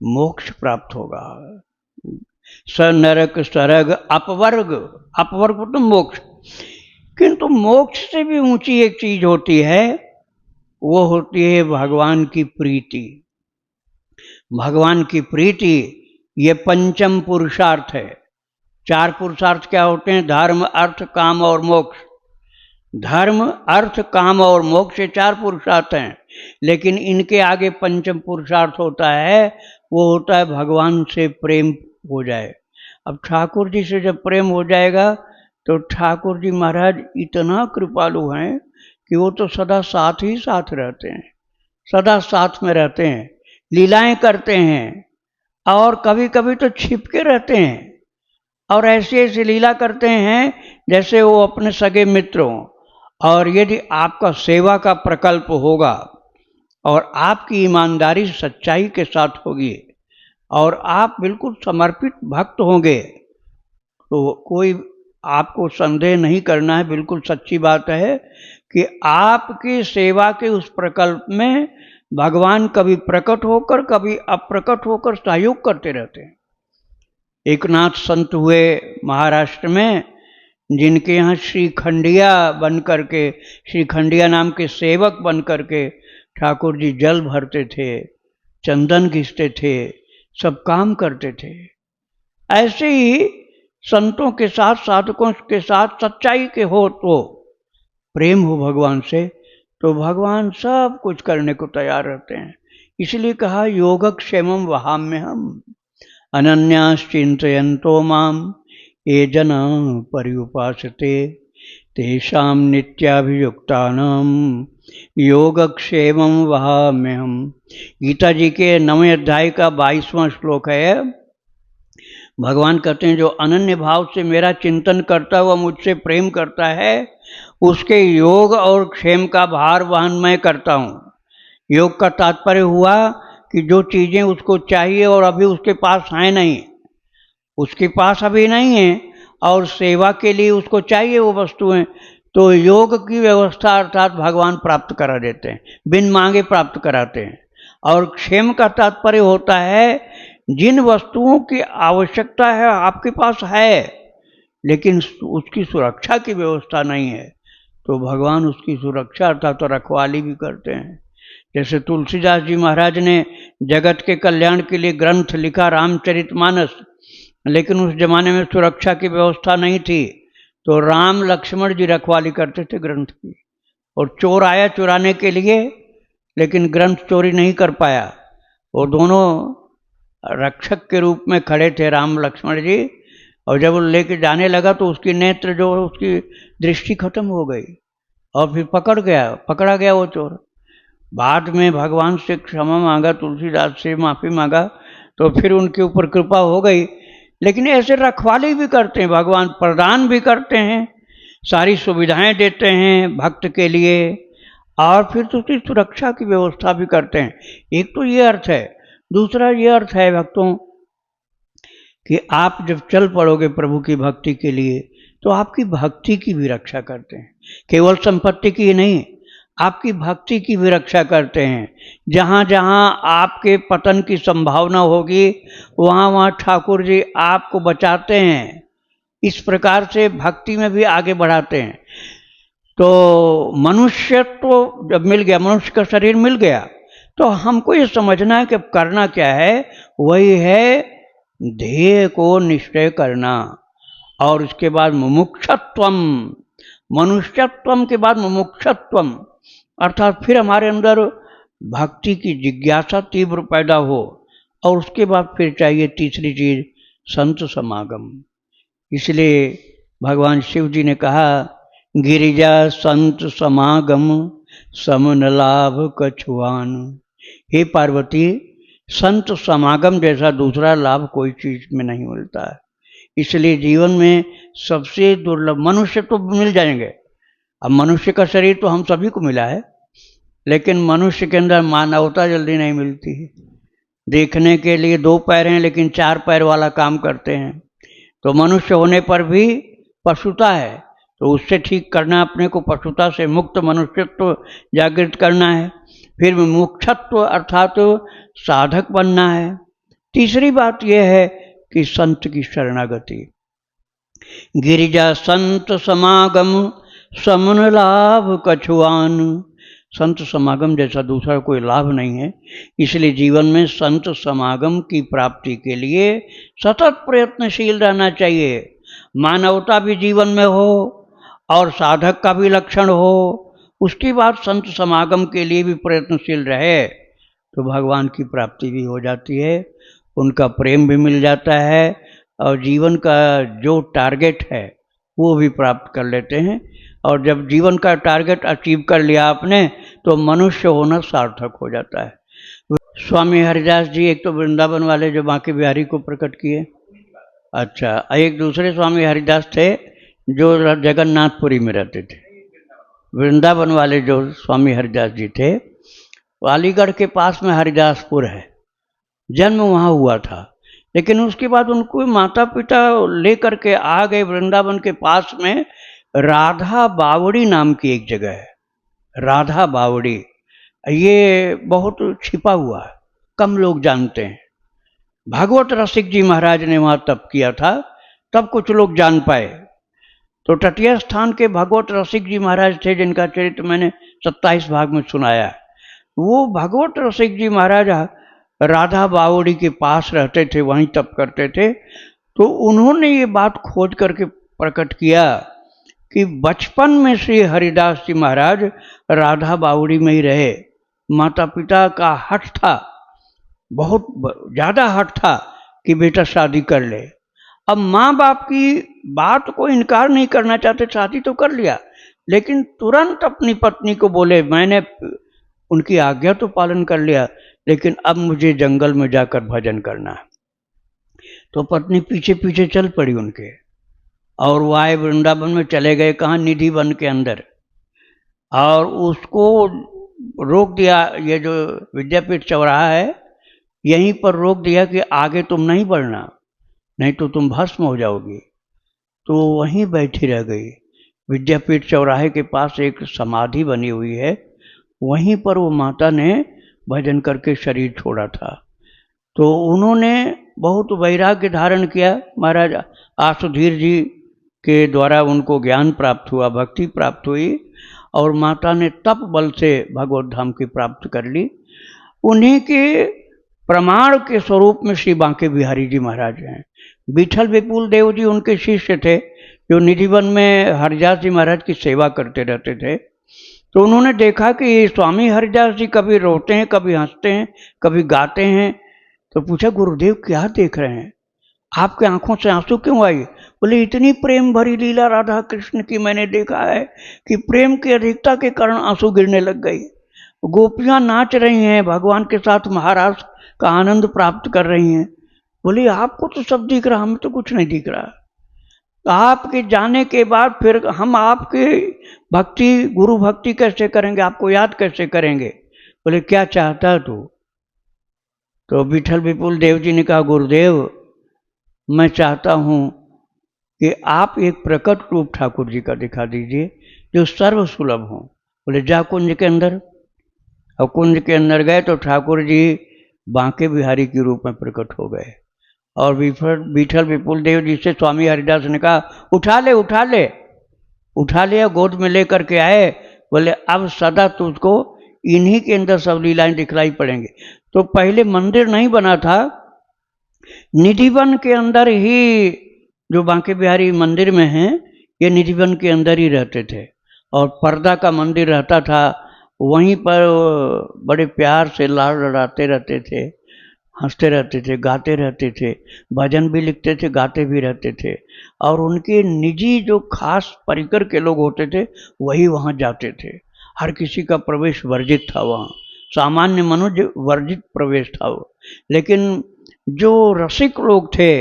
मोक्ष प्राप्त होगा। स नरक सरग अपवर्ग, अपवर्ग तो मोक्ष। किंतु मोक्ष से भी ऊंची एक चीज होती है, वो होती है भगवान की प्रीति। भगवान की प्रीति ये पंचम पुरुषार्थ है। चार पुरुषार्थ क्या होते हैं? धर्म अर्थ काम और मोक्ष। धर्म अर्थ काम और मोक्ष ये चार पुरुषार्थ हैं, लेकिन इनके आगे पंचम पुरुषार्थ होता है, वो होता है भगवान से प्रेम हो जाए। अब ठाकुर जी से जब प्रेम हो जाएगा तो ठाकुर जी महाराज इतना कृपालु हैं कि वो तो सदा साथ ही साथ रहते हैं, सदा साथ में रहते हैं, लीलाएं करते हैं, और कभी कभी तो छिप के रहते हैं, और ऐसी ऐसी लीला करते हैं जैसे वो अपने सगे मित्र हों। और यदि आपका सेवा का प्रकल्प होगा और आपकी ईमानदारी सच्चाई के साथ होगी और आप बिल्कुल समर्पित भक्त होंगे तो कोई आपको संदेह नहीं करना है, बिल्कुल सच्ची बात है कि आपकी सेवा के उस प्रकल्प में भगवान कभी प्रकट होकर कभी अप्रकट होकर सहयोग करते रहते हैं। एक नाथ संत हुए महाराष्ट्र में, जिनके यहाँ श्रीखंडिया बन करके, श्रीखंडिया नाम के सेवक बन करके ठाकुर जी जल भरते थे, चंदन घिसते थे, सब काम करते थे। ऐसे ही संतों के साथ, साधकों के साथ सच्चाई के हो तो, प्रेम हो भगवान से, तो भगवान सब कुछ करने को तैयार रहते हैं। इसलिए कहा योगक्षेमम वहाम्यहम् अनन्याश्चिन्तयन्तो माम ये जना पर्युपासते तेषां नित्याभियुक्तानां योगक्षेमं वहाम्यहम्। गीता जी के 9वें अध्याय का 22वां श्लोक है। भगवान कहते हैं जो अनन्य भाव से मेरा चिंतन करता हुआ मुझसे प्रेम करता है, उसके योग और क्षेम का भार वहन मैं करता हूँ। योग का तात्पर्य हुआ कि जो चीज़ें उसको चाहिए और अभी उसके पास हैं नहीं, उसके पास अभी नहीं है, और सेवा के लिए उसको चाहिए वो वस्तुएं, तो योग की व्यवस्था अर्थात भगवान प्राप्त करा देते हैं, बिन मांगे प्राप्त कराते हैं। और क्षेम का तात्पर्य होता है जिन वस्तुओं की आवश्यकता है आपके पास है, लेकिन उसकी सुरक्षा की व्यवस्था नहीं है, तो भगवान उसकी सुरक्षा अर्थात तो रखवाली भी करते हैं। जैसे तुलसीदास जी महाराज ने जगत के कल्याण के लिए ग्रंथ लिखा रामचरितमानस, लेकिन उस जमाने में सुरक्षा की व्यवस्था नहीं थी, तो राम लक्ष्मण जी रखवाली करते थे ग्रंथ की, और चोर आया चुराने के लिए, लेकिन ग्रंथ चोरी नहीं कर पाया। वो दोनों रक्षक के रूप में खड़े थे राम लक्ष्मण जी, और जब वो लेके जाने लगा तो उसकी नेत्र जो उसकी दृष्टि खत्म हो गई और फिर पकड़ा गया वो चोर। बाद में भगवान से क्षमा मांगा, तुलसीदास से माफ़ी मांगा, तो फिर उनके ऊपर कृपा हो गई। लेकिन ऐसे रखवाली भी करते हैं भगवान, प्रदान भी करते हैं, सारी सुविधाएं देते हैं भक्त के लिए, और फिर तो उसकी सुरक्षा की व्यवस्था भी करते हैं। एक तो ये अर्थ है। दूसरा ये अर्थ है भक्तों कि आप जब चल पड़ोगे प्रभु की भक्ति के लिए तो आपकी भक्ति की भी रक्षा करते हैं, केवल संपत्ति की नहीं, आपकी भक्ति की भी रक्षा करते हैं। जहाँ जहाँ आपके पतन की संभावना होगी वहाँ वहाँ ठाकुर जी आपको बचाते हैं। इस प्रकार से भक्ति में भी आगे बढ़ाते हैं। तो मनुष्यत्व जब मिल गया, मनुष्य का शरीर मिल गया, तो हमको ये समझना है कि अब करना क्या है। वही है ध्येय को निश्चय करना, और उसके बाद मुमुक्षत्वम, मनुष्यत्वम के बाद मुमुक्षत्वम, अर्थात फिर हमारे अंदर भक्ति की जिज्ञासा तीव्र पैदा हो, और उसके बाद फिर चाहिए तीसरी चीज संत समागम। इसलिए भगवान शिव जी ने कहा, गिरिजा संत समागम समन लाभ कछुआन। हे पार्वती, संत समागम जैसा दूसरा लाभ कोई चीज में नहीं मिलता है। इसलिए जीवन में सबसे दुर्लभ, मनुष्य तो मिल जाएंगे, अब मनुष्य का शरीर तो हम सभी को मिला है, लेकिन मनुष्य के अंदर मानवता जल्दी नहीं मिलती है। देखने के लिए 2 पैर हैं लेकिन 4 पैर वाला काम करते हैं। तो मनुष्य होने पर भी पशुता है, तो उससे ठीक करना, अपने को पशुता से मुक्त मनुष्यत्व जागृत करना है। फिर मुमुक्षत्व अर्थात साधक बनना है। तीसरी बात यह है कि संत की शरणागति। गिरिजा संत समागम समन लाभ कछुआन। संत समागम जैसा दूसरा कोई लाभ नहीं है। इसलिए जीवन में संत समागम की प्राप्ति के लिए सतत प्रयत्नशील रहना चाहिए। मानवता भी जीवन में हो और साधक का भी लक्षण हो, उसके बाद संत समागम के लिए भी प्रयत्नशील रहे तो भगवान की प्राप्ति भी हो जाती है, उनका प्रेम भी मिल जाता है, और जीवन का जो टारगेट है वो भी प्राप्त कर लेते हैं। और जब जीवन का टारगेट अचीव कर लिया आपने तो मनुष्य होना सार्थक हो जाता है। स्वामी हरिदास जी एक तो वृंदावन वाले जो बांके बिहारी को प्रकट किए, अच्छा, एक दूसरे स्वामी हरिदास थे जो जगन्नाथपुरी में रहते थे। वृंदावन वाले जो स्वामी हरिदास जी थे, अलीगढ़ के पास में हरिदासपुर है, जन्म वहाँ हुआ था, लेकिन उसके बाद उनको माता पिता लेकर के आ गए वृंदावन के पास में राधा बावड़ी नाम की एक जगह है। राधा बावड़ी, ये बहुत छिपा हुआ है, कम लोग जानते हैं। भागवत रसिक जी महाराज ने वहाँ तप किया था, तब कुछ लोग जान पाए। तो तटीय स्थान के भागवत रसिक जी महाराज थे जिनका चरित्र मैंने 27 भाग में सुनाया। वो भागवत रसिक जी महाराज राधा बावड़ी के पास रहते थे, वहीं तप करते थे। तो उन्होंने ये बात खोज करके प्रकट किया कि बचपन में श्री हरिदास जी महाराज राधा बावड़ी में ही रहे। माता पिता का हठ था, बहुत ज़्यादा हठ था कि बेटा शादी कर ले। अब माँ बाप की बात को इनकार नहीं करना चाहते, शादी तो कर लिया, लेकिन तुरंत अपनी पत्नी को बोले, मैंने उनकी आज्ञा तो पालन कर लिया, लेकिन अब मुझे जंगल में जाकर भजन करना है। तो पत्नी पीछे पीछे चल पड़ी उनके, और वो आए वृंदावन में, चले गए कहाँ, निधि वन के अंदर, और उसको रोक दिया। ये जो विद्यापीठ चौराहा है यहीं पर रोक दिया कि आगे तुम नहीं बढ़ना, नहीं तो तुम भस्म हो जाओगी। तो वहीं बैठी रह गई। विद्यापीठ चौराहे के पास एक समाधि बनी हुई है, वहीं पर वो माता ने भजन करके शरीर छोड़ा था। तो उन्होंने बहुत वैराग्य धारण किया। महाराज आसुधीर जी के द्वारा उनको ज्ञान प्राप्त हुआ, भक्ति प्राप्त हुई, और माता ने तप बल से भगवत धाम की प्राप्त कर ली। उन्हीं के प्रमाण के स्वरूप में श्री बांके बिहारी जी महाराज हैं। विठल विपुल देव जी उनके शिष्य थे, जो निधिवन में हरिदास जी महाराज की सेवा करते रहते थे। तो उन्होंने देखा कि स्वामी हरिदास जी कभी रोते हैं, कभी हंसते हैं, कभी गाते हैं। तो पूछा, गुरुदेव क्या देख रहे हैं? आपके आंखों से आंसू क्यों आई? बोले इतनी प्रेम भरी लीला राधा कृष्ण की मैंने देखा है कि प्रेम की अधिकता के कारण आंसू गिरने लग गई। गोपियां नाच रही हैं, भगवान के साथ महाराज का आनंद प्राप्त कर रही हैं। बोले आपको तो सब दिख रहा, हमें तो कुछ नहीं दिख रहा। आपके जाने के बाद फिर हम आपकी भक्ति, गुरु भक्ति कैसे करेंगे, आपको याद कैसे करेंगे? बोले क्या चाहता है तू? तो विठल विपुल देव जी ने कहा, गुरुदेव मैं चाहता हूँ कि आप एक प्रकट रूप ठाकुर जी का दिखा दीजिए जो सर्व सुलभ हो। बोले जा कुंज के अंदर। और कुंज के अंदर गए तो ठाकुर जी बांके बिहारी के रूप में प्रकट हो गए। और विठल विपुल देव जी से स्वामी हरिदास ने कहा उठा ले उठा ले। उठा लिया, गोद में लेकर के आए। बोले अब सदा तुझको इन्हीं के अंदर सब लीलाएं दिखलाई पड़ेंगे। तो पहले मंदिर नहीं बना था, निधिवन के अंदर ही जो बांके बिहारी मंदिर में हैं, ये निधिवन के अंदर ही रहते थे। और पर्दा का मंदिर रहता था, वहीं पर बड़े प्यार से लाड़ लड़ाते रहते थे, हंसते रहते थे, गाते रहते थे, भजन भी लिखते थे, गाते भी रहते थे। और उनके निजी जो खास परिकर के लोग होते थे वही वहाँ जाते थे। हर किसी का प्रवेश वर्जित था वहाँ, सामान्य मनुष्य वर्जित प्रवेश था वो। लेकिन जो रसिक लोग थे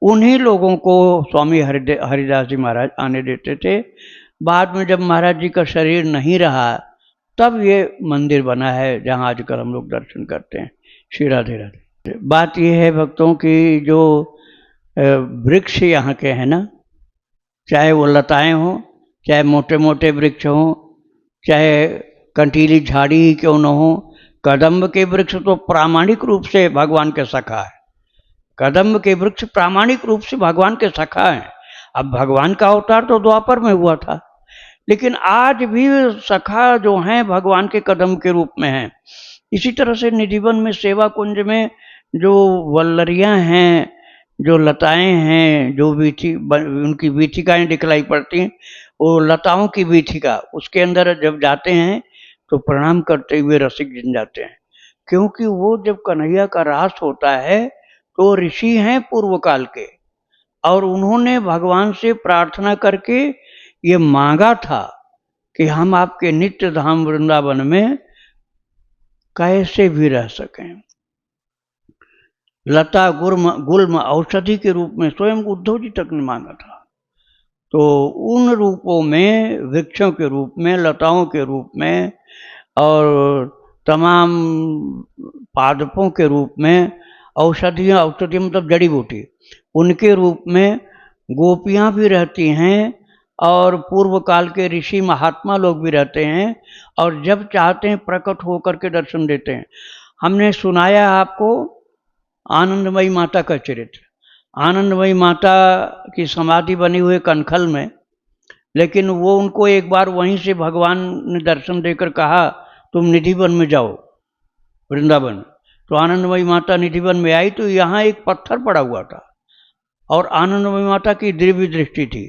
उन्हीं लोगों को स्वामी हरिदास जी महाराज आने देते थे। बाद में जब महाराज जी का शरीर नहीं रहा तब ये मंदिर बना है जहाँ आजकल हम लोग दर्शन करते हैं। श्री राधे राधे। बात यह है भक्तों की जो वृक्ष यहाँ के हैं ना, चाहे वो लताएं हों, चाहे मोटे मोटे वृक्ष हों, चाहे कंटीली झाड़ी ही क्यों न हो, कदम्ब के वृक्ष तो प्रामाणिक रूप से भगवान के सखा है। कदम्ब के वृक्ष प्रामाणिक रूप से भगवान के सखा हैं। अब भगवान का अवतार तो द्वापर में हुआ था, लेकिन आज भी सखा जो हैं भगवान के कदम्ब के रूप में हैं। इसी तरह से निधिवन में सेवा कुंज में जो वल्लरियाँ हैं, जो लताएं हैं, जो उनकी वीथिकाएँ दिखलाई पड़ती हैं, वो लताओं की वीथिका, उसके अंदर जब जाते हैं तो प्रणाम करते हुए रसिक जन जाते हैं। क्योंकि वो जब कन्हैया का रास होता है तो ऋषि हैं पूर्व काल के, और उन्होंने भगवान से प्रार्थना करके ये मांगा था कि हम आपके नित्य धाम वृंदावन में कैसे भी रह सकें। लता गुल्म औषधि के रूप में स्वयं उद्धव जी तक ने मांगा था। तो उन रूपों में, वृक्षों के रूप में, लताओं के रूप में और तमाम पादपों के रूप में, औषधि मतलब जड़ी बूटी, उनके रूप में गोपियाँ भी रहती हैं और पूर्व काल के ऋषि महात्मा लोग भी रहते हैं, और जब चाहते हैं प्रकट होकर के दर्शन देते हैं। हमने सुनाया आपको आनंदमयी माता का चरित्र। आनंदमयी माता की समाधि बनी हुई कनखल में, लेकिन वो उनको एक बार वहीं से भगवान ने दर्शन देकर कहा तुम निधिवन में जाओ वृंदावन। तो आनंदमयी माता निधिवन में आई तो यहाँ एक पत्थर पड़ा हुआ था और आनंदमयी माता की दिव्य दृष्टि थी।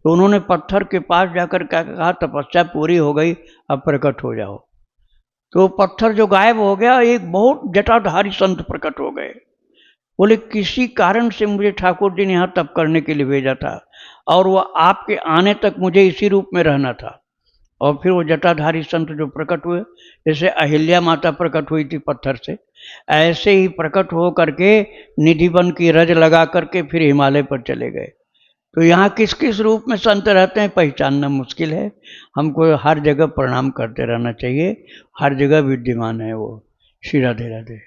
तो उन्होंने पत्थर के पास जाकर क्या कहा, तपस्या पूरी हो गई, अब प्रकट हो जाओ। तो पत्थर जो गायब हो गया, एक बहुत जटाधारी संत प्रकट हो गए। बोले किसी कारण से मुझे ठाकुर जी ने यहाँ तप करने के लिए भेजा था और वह आपके आने तक मुझे इसी रूप में रहना था। और फिर वो जटाधारी संत जो प्रकट हुए, जैसे अहिल्या माता प्रकट हुई थी पत्थर से, ऐसे ही प्रकट हो करके निधिवन की रज लगा करके फिर हिमालय पर चले गए। तो यहाँ किस किस रूप में संत रहते हैं पहचानना मुश्किल है। हमको हर जगह प्रणाम करते रहना चाहिए, हर जगह विद्यमान है वो। श्री राधे राधे।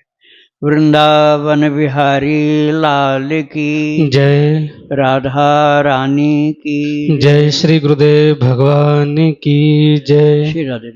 वृंदावन बिहारी लाल की जय, राधा रानी की जय श्री गुरुदेव भगवान की जय। श्री राधे।